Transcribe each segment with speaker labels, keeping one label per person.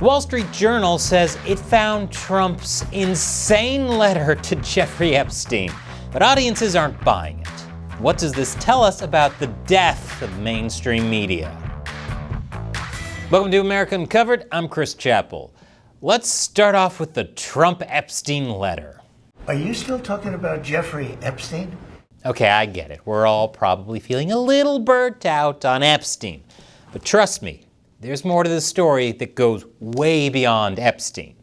Speaker 1: The Wall Street Journal says it found Trump's insane letter to Jeffrey Epstein, but audiences aren't buying it. What does this tell us about the death of mainstream media? Welcome to America Uncovered. I'm Chris Chappell. Let's start off with the Trump-Epstein letter.
Speaker 2: Are you still talking about Jeffrey Epstein?
Speaker 1: Okay, I get it. We're all probably feeling a little burnt out on Epstein. But trust me, there's more to the story that goes way beyond Epstein.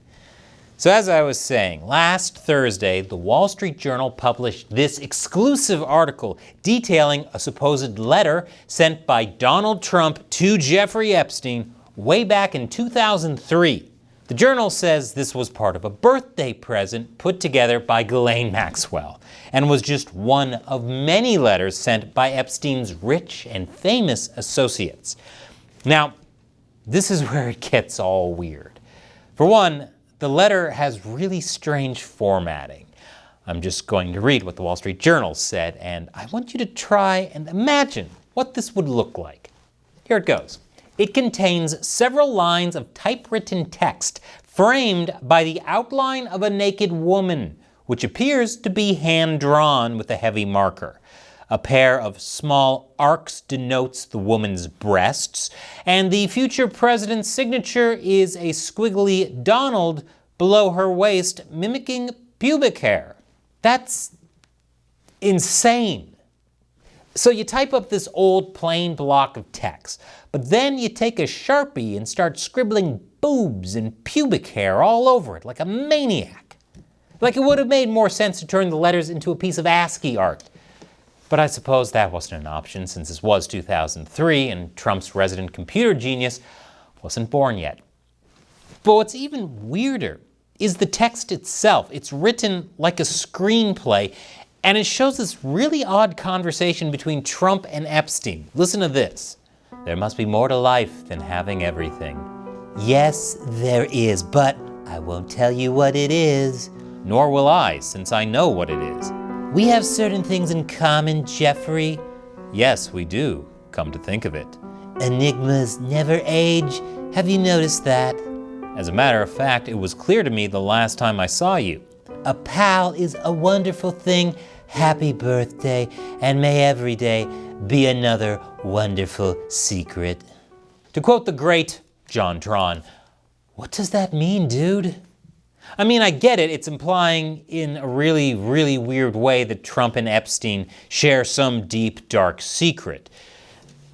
Speaker 1: So as I was saying, last Thursday, the Wall Street Journal published this exclusive article detailing a supposed letter sent by Donald Trump to Jeffrey Epstein way back in 2003. The Journal says this was part of a birthday present put together by Ghislaine Maxwell and was just one of many letters sent by Epstein's rich and famous associates. Now, this is where it gets all weird. For one, the letter has really strange formatting. I'm just going to read what the Wall Street Journal said, and I want you to try and imagine what this would look like. Here it goes. It contains several lines of typewritten text framed by the outline of a naked woman, which appears to be hand-drawn with a heavy marker. A pair of small arcs denotes the woman's breasts, and the future president's signature is a squiggly Donald below her waist, mimicking pubic hair. That's insane. So you type up this old plain block of text, but then you take a Sharpie and start scribbling boobs and pubic hair all over it like a maniac. Like it would have made more sense to turn the letters into a piece of ASCII art. But I suppose that wasn't an option since this was 2003 and Trump's resident computer genius wasn't born yet. But what's even weirder is the text itself. It's written like a screenplay, and it shows this really odd conversation between Trump and Epstein. Listen to this. There must be more to life than having everything. Yes, there is, but I won't tell you what it is. Nor will I, since I know what it is. We have certain things in common, Jeffrey. Yes, we do, come to think of it. Enigmas never age. Have you noticed that? As a matter of fact, it was clear to me the last time I saw you. A pal is a wonderful thing. Happy birthday, and may every day be another wonderful secret. To quote the great John Tron, what does that mean, dude? I mean, I get it. It's implying in a really, really weird way that Trump and Epstein share some deep, dark secret.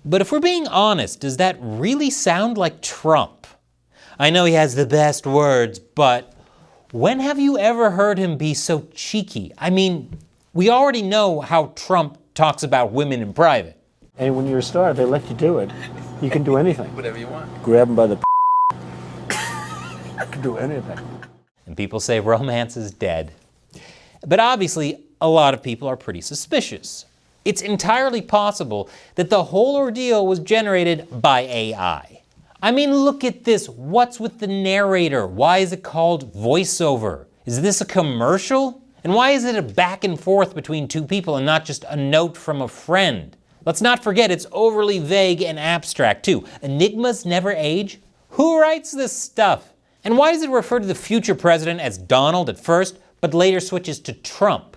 Speaker 1: But if we're being honest, does that really sound like Trump? I know he has the best words, but when have you ever heard him be so cheeky? I mean, we already know how Trump talks about women in private.
Speaker 3: And when you're a star, they let you do it. You can do anything.
Speaker 4: Whatever you want.
Speaker 3: Grab them by the you can do anything.
Speaker 1: And people say romance is dead. But obviously, a lot of people are pretty suspicious. It's entirely possible that the whole ordeal was generated by AI. I mean, look at this. What's with the narrator? Why is it called voiceover? Is this a commercial? And why is it a back and forth between two people and not just a note from a friend? Let's not forget it's overly vague and abstract too. Enigmas never age? Who writes this stuff? And why does it refer to the future president as Donald at first, but later switches to Trump?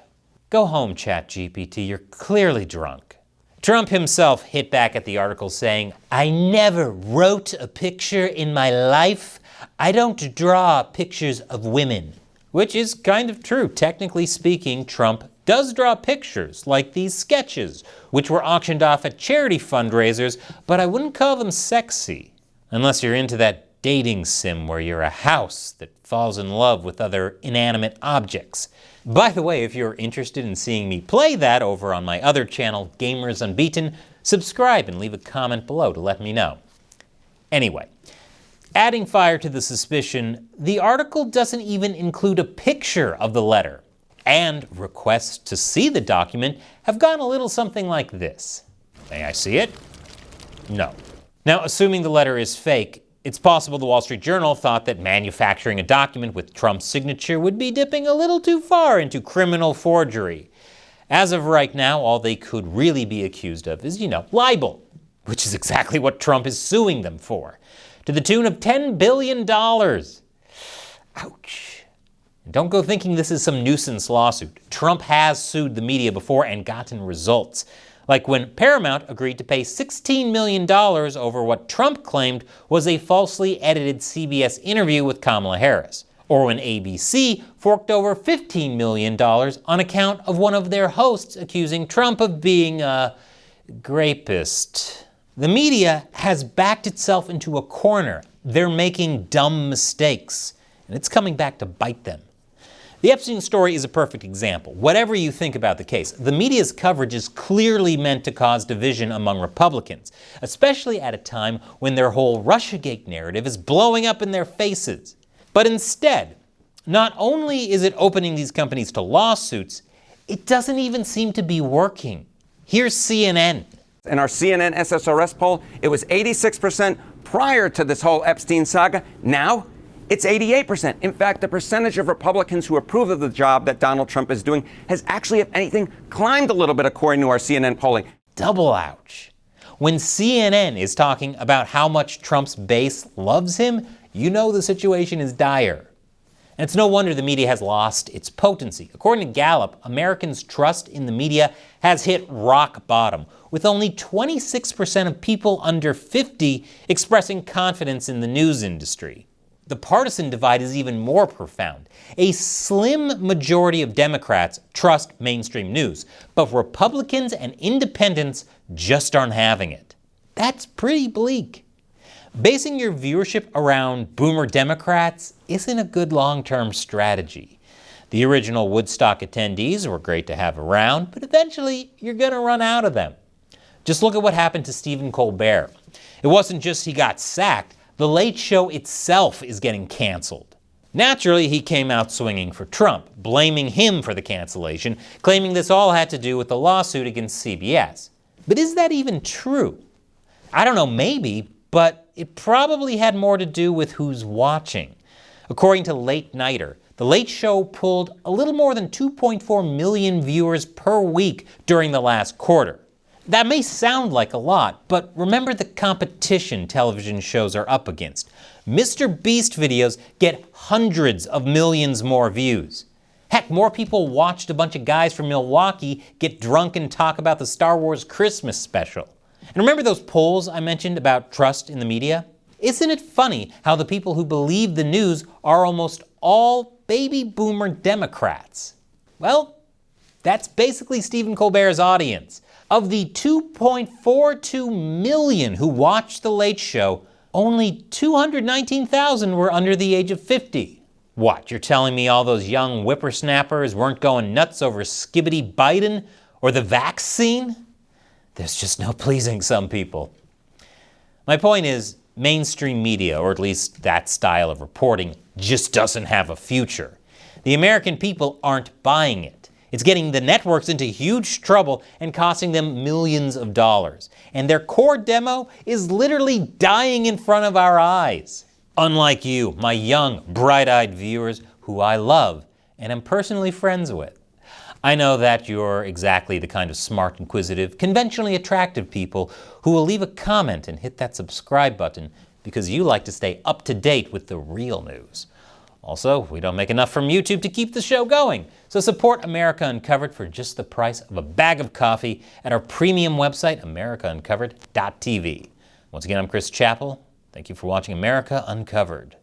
Speaker 1: Go home, ChatGPT, you're clearly drunk. Trump himself hit back at the article saying, I never wrote a picture in my life. I don't draw pictures of women. Which is kind of true. Technically speaking, Trump does draw pictures, like these sketches, which were auctioned off at charity fundraisers, but I wouldn't call them sexy. Unless you're into that dating sim where you're a house that falls in love with other inanimate objects. By the way, if you're interested in seeing me play that over on my other channel, Gamers Unbeaten, subscribe and leave a comment below to let me know. Anyway, adding fire to the suspicion, the article doesn't even include a picture of the letter, and requests to see the document have gone a little something like this. May I see it? No. Now, assuming the letter is fake, it's possible the Wall Street Journal thought that manufacturing a document with Trump's signature would be dipping a little too far into criminal forgery. As of right now, all they could really be accused of is, libel, which is exactly what Trump is suing them for. to the tune of $10 billion. Ouch. And don't go thinking this is some nuisance lawsuit. Trump has sued the media before and gotten results. Like when Paramount agreed to pay $16 million over what Trump claimed was a falsely edited CBS interview with Kamala Harris. Or when ABC forked over $15 million on account of one of their hosts accusing Trump of being a grapist. The media has backed itself into a corner. They're making dumb mistakes, and it's coming back to bite them. The Epstein story is a perfect example. Whatever you think about the case, the media's coverage is clearly meant to cause division among Republicans, especially at a time when their whole Russiagate narrative is blowing up in their faces. But instead, not only is it opening these companies to lawsuits, it doesn't even seem to be working. Here's CNN.
Speaker 4: In our CNN SSRS poll, it was 86% prior to this whole Epstein saga. Now, it's 88%. In fact, the percentage of Republicans who approve of the job that Donald Trump is doing has actually, if anything, climbed a little bit according to our CNN polling.
Speaker 1: Double ouch. When CNN is talking about how much Trump's base loves him, you know the situation is dire. And it's no wonder the media has lost its potency. According to Gallup, Americans' trust in the media has hit rock bottom, with only 26% of people under 50 expressing confidence in the news industry. The partisan divide is even more profound. A slim majority of Democrats trust mainstream news, but Republicans and independents just aren't having it. That's pretty bleak. Basing your viewership around boomer Democrats isn't a good long-term strategy. The original Woodstock attendees were great to have around, but eventually you're going to run out of them. Just look at what happened to Stephen Colbert. It wasn't just he got sacked, The Late Show itself is getting canceled. Naturally, he came out swinging for Trump, blaming him for the cancellation, claiming this all had to do with the lawsuit against CBS. But is that even true? I don't know, maybe, but it probably had more to do with who's watching. According to Late Nighter, The Late Show pulled a little more than 2.4 million viewers per week during the last quarter. That may sound like a lot, but remember the competition television shows are up against. Mr. Beast videos get hundreds of millions more views. Heck, more people watched a bunch of guys from Milwaukee get drunk and talk about the Star Wars Christmas special. And remember those polls I mentioned about trust in the media? Isn't it funny how the people who believe the news are almost all baby boomer Democrats? Well, that's basically Stephen Colbert's audience. Of the 2.42 million who watched The Late Show, only 219,000 were under the age of 50. What, you're telling me all those young whippersnappers weren't going nuts over Skibbity Biden or the vaccine? There's just no pleasing some people. My point is, mainstream media, or at least that style of reporting, just doesn't have a future. The American people aren't buying it. It's getting the networks into huge trouble and costing them millions of dollars. And their core demo is literally dying in front of our eyes. Unlike you, my young, bright-eyed viewers, who I love and am personally friends with. I know that you're exactly the kind of smart, inquisitive, conventionally attractive people who will leave a comment and hit that subscribe button because you like to stay up to date with the real news. Also, we don't make enough from YouTube to keep the show going, so support America Uncovered for just the price of a bag of coffee at our premium website, americauncovered.tv. Once again, I'm Chris Chappell. Thank you for watching America Uncovered.